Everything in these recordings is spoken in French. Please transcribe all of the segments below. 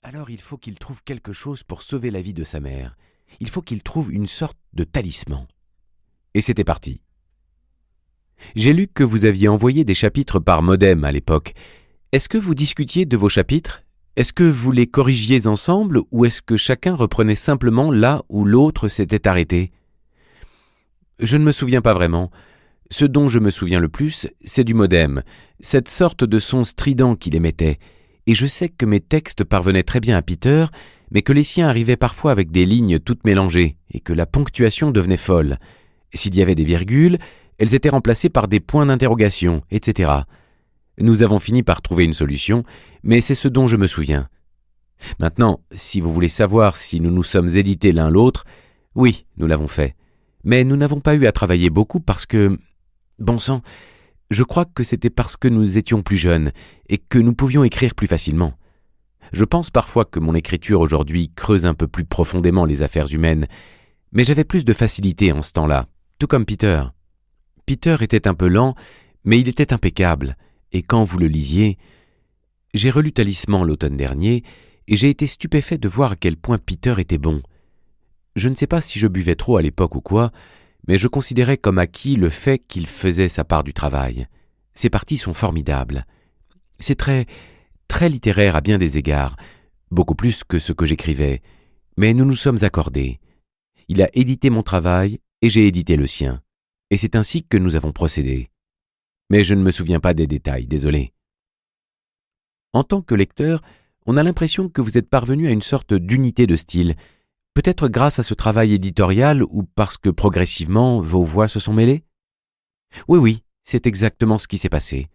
Alors il faut qu'il trouve quelque chose pour sauver la vie de sa mère. Il faut qu'il trouve une sorte de talisman. Et c'était parti. J'ai lu que vous aviez envoyé des chapitres par modem à l'époque. Est-ce que vous discutiez de vos chapitres ? Est-ce que vous les corrigiez ensemble ou est-ce que chacun reprenait simplement là où l'autre s'était arrêté ? Je ne me souviens pas vraiment. Ce dont je me souviens le plus, c'est du modem, cette sorte de son strident qu'il émettait. Et je sais que mes textes parvenaient très bien à Peter, mais que les siens arrivaient parfois avec des lignes toutes mélangées, et que la ponctuation devenait folle. S'il y avait des virgules, elles étaient remplacées par des points d'interrogation, etc. Nous avons fini par trouver une solution, mais c'est ce dont je me souviens. Maintenant, si vous voulez savoir si nous nous sommes édités l'un l'autre, oui, nous l'avons fait. Mais nous n'avons pas eu à travailler beaucoup parce que... Bon sang, je crois que c'était parce que nous étions plus jeunes et que nous pouvions écrire plus facilement. Je pense parfois que mon écriture aujourd'hui creuse un peu plus profondément les affaires humaines, mais j'avais plus de facilité en ce temps-là, tout comme Peter. Peter était un peu lent, mais il était impeccable, et quand vous le lisiez... J'ai relu Talisman l'automne dernier, et j'ai été stupéfait de voir à quel point Peter était bon. Je ne sais pas si je buvais trop à l'époque ou quoi, mais je considérais comme acquis le fait qu'il faisait sa part du travail. Ses parties sont formidables. C'est très littéraire à bien des égards, beaucoup plus que ce que j'écrivais, mais nous nous sommes accordés. Il a édité mon travail et j'ai édité le sien, et c'est ainsi que nous avons procédé. Mais je ne me souviens pas des détails, désolé. En tant que lecteur, on a l'impression que vous êtes parvenu à une sorte d'unité de style, peut-être grâce à ce travail éditorial ou parce que progressivement vos voix se sont mêlées ? Oui, c'est exactement ce qui s'est passé.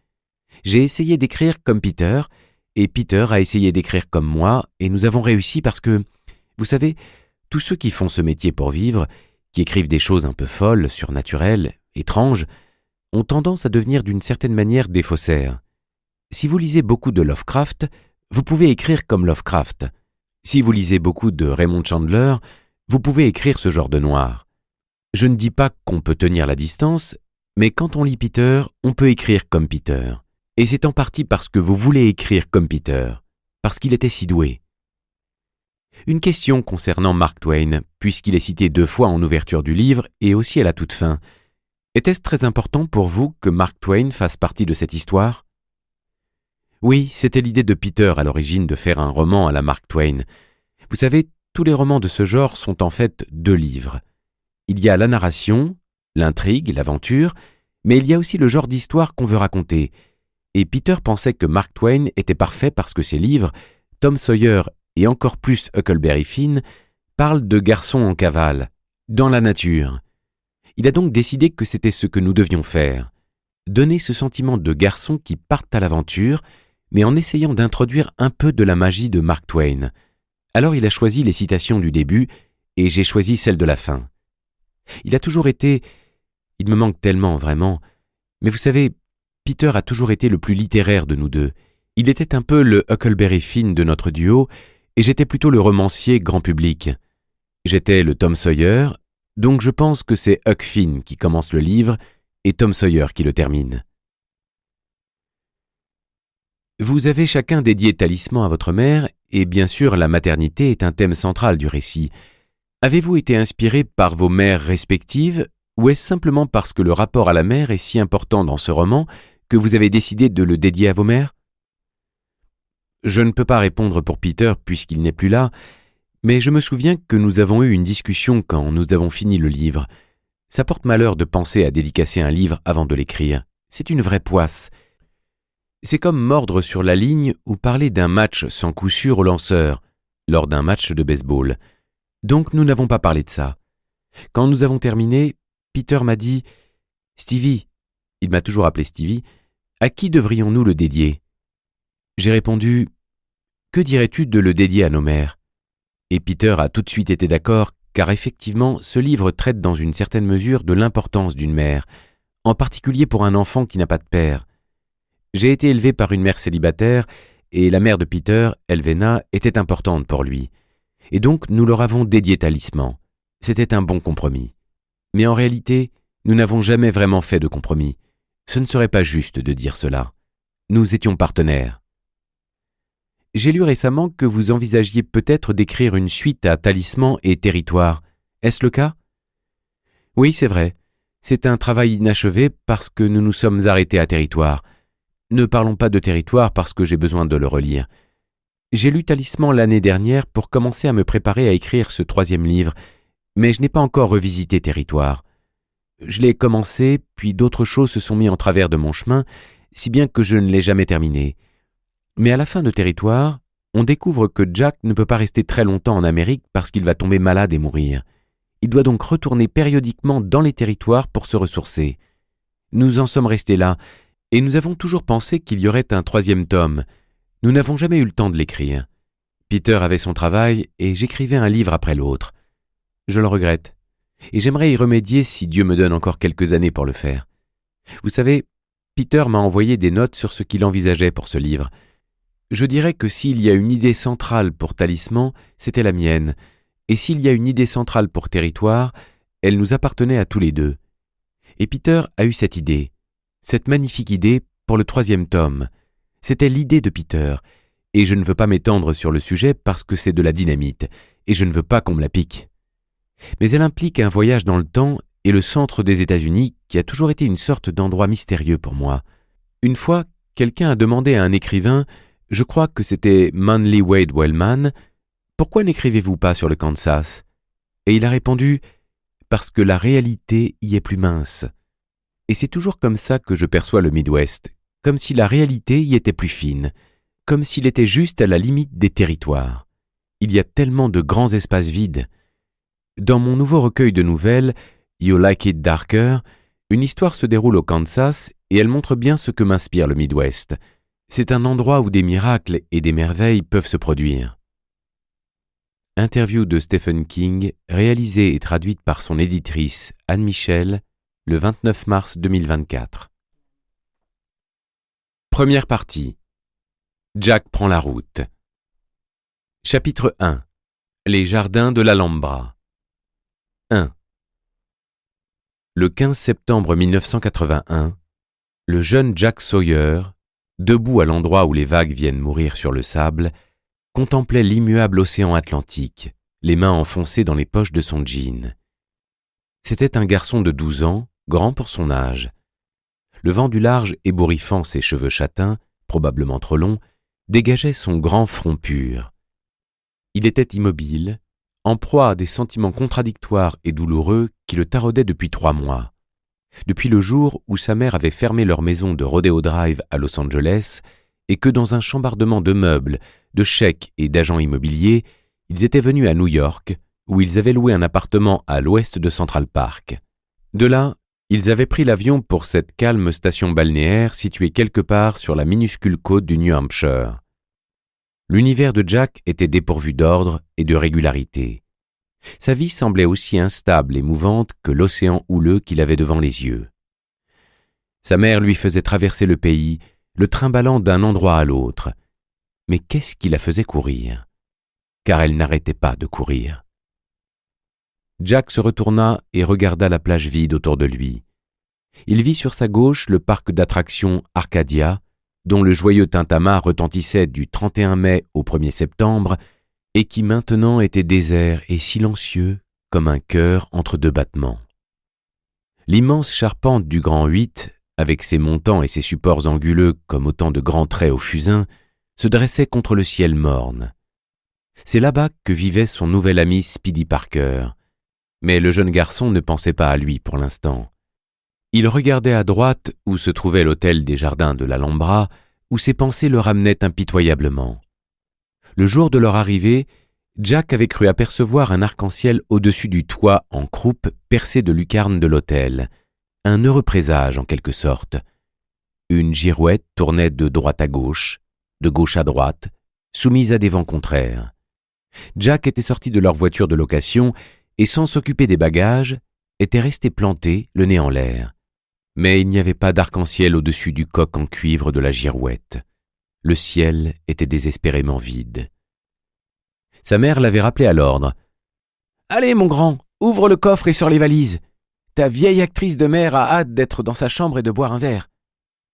J'ai essayé d'écrire comme Peter, et Peter a essayé d'écrire comme moi, et nous avons réussi parce que, vous savez, tous ceux qui font ce métier pour vivre, qui écrivent des choses un peu folles, surnaturelles, étranges, ont tendance à devenir d'une certaine manière des faussaires. Si vous lisez beaucoup de Lovecraft, vous pouvez écrire comme Lovecraft. Si vous lisez beaucoup de Raymond Chandler, vous pouvez écrire ce genre de noir. Je ne dis pas qu'on peut tenir la distance, mais quand on lit Peter, on peut écrire comme Peter. Et c'est en partie parce que vous voulez écrire comme Peter, parce qu'il était si doué. Une question concernant Mark Twain, puisqu'il est cité 2 fois en ouverture du livre et aussi à la toute fin. Était-ce très important pour vous que Mark Twain fasse partie de cette histoire ? Oui, c'était l'idée de Peter à l'origine de faire un roman à la Mark Twain. Vous savez, tous les romans de ce genre sont en fait 2 livres. Il y a la narration, l'intrigue, l'aventure, mais il y a aussi le genre d'histoire qu'on veut raconter. Et Peter pensait que Mark Twain était parfait parce que ses livres, Tom Sawyer et encore plus Huckleberry Finn, parlent de garçons en cavale, dans la nature. Il a donc décidé que c'était ce que nous devions faire. Donner ce sentiment de garçons qui partent à l'aventure, mais en essayant d'introduire un peu de la magie de Mark Twain. Alors il a choisi les citations du début, et j'ai choisi celles de la fin. Il a toujours été... Il me manque tellement, vraiment. Mais vous savez, Peter a toujours été le plus littéraire de nous deux. Il était un peu le Huckleberry Finn de notre duo, et j'étais plutôt le romancier grand public. J'étais le Tom Sawyer, donc je pense que c'est Huck Finn qui commence le livre, et Tom Sawyer qui le termine. Vous avez chacun dédié Talisman à votre mère, et bien sûr la maternité est un thème central du récit. Avez-vous été inspiré par vos mères respectives, ou est-ce simplement parce que le rapport à la mère est si important dans ce roman que vous avez décidé de le dédier à vos mères ? Je ne peux pas répondre pour Peter puisqu'il n'est plus là, mais je me souviens que nous avons eu une discussion quand nous avons fini le livre. Ça porte malheur de penser à dédicacer un livre avant de l'écrire. C'est une vraie poisse. C'est comme mordre sur la ligne ou parler d'un match sans coup sûr au lanceur, lors d'un match de baseball. Donc nous n'avons pas parlé de ça. Quand nous avons terminé, Peter m'a dit « Stevie », il m'a toujours appelé Stevie, « à qui devrions-nous le dédier ?» J'ai répondu « Que dirais-tu de le dédier à nos mères ?» Et Peter a tout de suite été d'accord, car effectivement, ce livre traite dans une certaine mesure de l'importance d'une mère, en particulier pour un enfant qui n'a pas de père. J'ai été élevé par une mère célibataire, et la mère de Peter, Elvena, était importante pour lui. Et donc, nous leur avons dédié Talisman. C'était un bon compromis. Mais en réalité, nous n'avons jamais vraiment fait de compromis. Ce ne serait pas juste de dire cela. Nous étions partenaires. J'ai lu récemment que vous envisagiez peut-être d'écrire une suite à Talisman et Territoire. Est-ce le cas? Oui, c'est vrai. C'est un travail inachevé parce que nous nous sommes arrêtés à Territoire. Ne parlons pas de Territoire parce que j'ai besoin de le relire. J'ai lu Talisman l'année dernière pour commencer à me préparer à écrire ce 3e livre, mais je n'ai pas encore revisité Territoire. Je l'ai commencé, puis d'autres choses se sont mis en travers de mon chemin, si bien que je ne l'ai jamais terminé. Mais à la fin de Territoire, on découvre que Jack ne peut pas rester très longtemps en Amérique parce qu'il va tomber malade et mourir. Il doit donc retourner périodiquement dans les territoires pour se ressourcer. Nous en sommes restés là, et nous avons toujours pensé qu'il y aurait un 3e tome. Nous n'avons jamais eu le temps de l'écrire. Peter avait son travail, et j'écrivais un livre après l'autre. Je le regrette, et j'aimerais y remédier si Dieu me donne encore quelques années pour le faire. Vous savez, Peter m'a envoyé des notes sur ce qu'il envisageait pour ce livre. Je dirais que s'il y a une idée centrale pour Talisman, c'était la mienne, et s'il y a une idée centrale pour Territoire, elle nous appartenait à tous les deux. Et Peter a eu cette idée, cette magnifique idée pour le 3e tome. C'était l'idée de Peter, et je ne veux pas m'étendre sur le sujet parce que c'est de la dynamite, et je ne veux pas qu'on me la pique. Mais elle implique un voyage dans le temps et le centre des États-Unis qui a toujours été une sorte d'endroit mystérieux pour moi. Une fois, quelqu'un a demandé à un écrivain, je crois que c'était Manly Wade Wellman, « Pourquoi n'écrivez-vous pas sur le Kansas ?» Et il a répondu « Parce que la réalité y est plus mince. » Et c'est toujours comme ça que je perçois le Midwest, comme si la réalité y était plus fine, comme s'il était juste à la limite des territoires. Il y a tellement de grands espaces vides. Dans mon nouveau recueil de nouvelles, You Like It Darker, une histoire se déroule au Kansas et elle montre bien ce que m'inspire le Midwest. C'est un endroit où des miracles et des merveilles peuvent se produire. Interview de Stephen King, réalisée et traduite par son éditrice Anne Michel, le 29 mars 2024. Première partie. Jack prend la route. Chapitre 1. Les jardins de l'Alhambra. 1. Le 15 septembre 1981, le jeune Jack Sawyer, debout à l'endroit où les vagues viennent mourir sur le sable, contemplait l'immuable océan Atlantique, les mains enfoncées dans les poches de son jean. C'était un garçon de 12 ans, grand pour son âge. Le vent du large ébouriffant ses cheveux châtains, probablement trop longs, dégageait son grand front pur. Il était immobile, en proie à des sentiments contradictoires et douloureux qui le taraudaient depuis 3 mois. Depuis le jour où sa mère avait fermé leur maison de Rodeo Drive à Los Angeles et que dans un chambardement de meubles, de chèques et d'agents immobiliers, ils étaient venus à New York, où ils avaient loué un appartement à l'ouest de Central Park. De là, ils avaient pris l'avion pour cette calme station balnéaire située quelque part sur la minuscule côte du New Hampshire. L'univers de Jack était dépourvu d'ordre et de régularité. Sa vie semblait aussi instable et mouvante que l'océan houleux qu'il avait devant les yeux. Sa mère lui faisait traverser le pays, le trimballant d'un endroit à l'autre. Mais qu'est-ce qui la faisait courir? Car elle n'arrêtait pas de courir. Jack se retourna et regarda la plage vide autour de lui. Il vit sur sa gauche le parc d'attractions Arcadia, dont le joyeux tintamarre retentissait du 31 mai au 1er septembre et qui maintenant était désert et silencieux comme un cœur entre 2 battements. L'immense charpente du Grand 8, avec ses montants et ses supports anguleux comme autant de grands traits au fusain, se dressait contre le ciel morne. C'est là-bas que vivait son nouvel ami Speedy Parker, mais le jeune garçon ne pensait pas à lui pour l'instant. Il regardait à droite où se trouvait l'hôtel des jardins de l'Alhambra, où ses pensées le ramenaient impitoyablement. Le jour de leur arrivée, Jack avait cru apercevoir un arc-en-ciel au-dessus du toit en croupe percé de lucarnes de l'hôtel, un heureux présage en quelque sorte. Une girouette tournait de droite à gauche à droite, soumise à des vents contraires. Jack était sorti de leur voiture de location et sans s'occuper des bagages, était resté planté, le nez en l'air. Mais il n'y avait pas d'arc-en-ciel au-dessus du coq en cuivre de la girouette. Le ciel était désespérément vide. Sa mère l'avait rappelé à l'ordre. « Allez, mon grand, ouvre le coffre et sors les valises. Ta vieille actrice de mère a hâte d'être dans sa chambre et de boire un verre. »«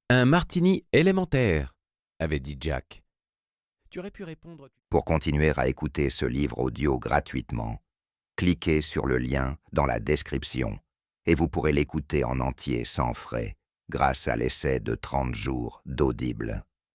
Un martini élémentaire, » avait dit Jack. Tu aurais pu répondre. Pour continuer à écouter ce livre audio gratuitement, cliquez sur le lien dans la description et vous pourrez l'écouter en entier sans frais grâce à l'essai de 30 jours d'Audible.